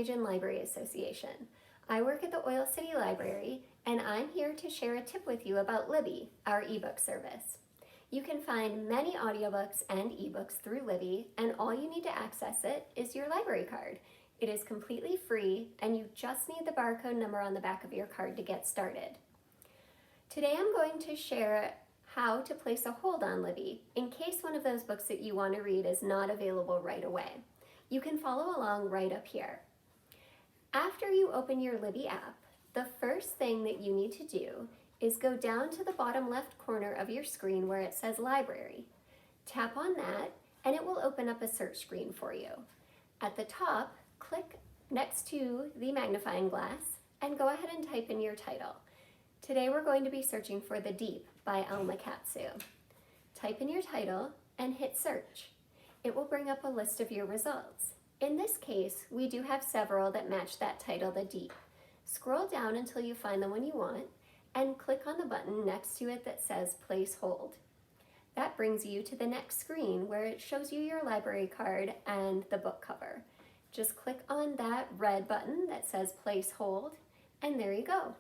Region Library Association. I work at the Oil City Library, and I'm here to share a tip with you about Libby, our ebook service. You can find many audiobooks and ebooks through Libby, and all you need to access it is your library card. It is completely free, and you just need the barcode number on the back of your card to get started. Today I'm going to share how to place a hold on Libby in case one of those books that you want to read is not available right away. You can follow along right up here. After you open your Libby app, the first thing that you need to do is go down to the bottom left corner of your screen where it says Library. Tap on that and it will open up a search screen for you. At the top, click next to the magnifying glass and go ahead and type in your title. Today we're going to be searching for The Deep by Alma Katsu. Type in your title and hit search. It will bring up a list of your results. In this case, we do have several that match that title, The Deep. Scroll down until you find the one you want and click on the button next to it that says Place Hold. That brings you to the next screen where it shows you your library card and the book cover. Just click on that red button that says Place Hold, and there you go.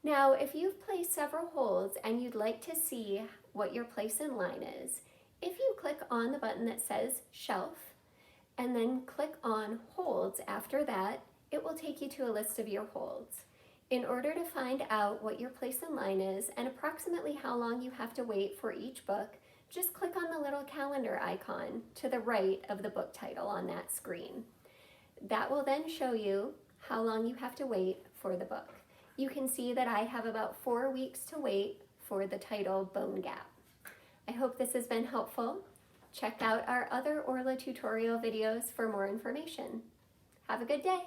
Now, if you've placed several holds and you'd like to see what your place in line is, if you click on the button that says Shelf, and then click on Holds after that, it will take you to a list of your holds. In order to find out what your place in line is and approximately how long you have to wait for each book, just click on the little calendar icon to the right of the book title on that screen. That will then show you how long you have to wait for the book. You can see that I have about 4 weeks to wait for the title Bone Gap. I hope this has been helpful. Check out our other ORLA tutorial videos for more information. Have a good day.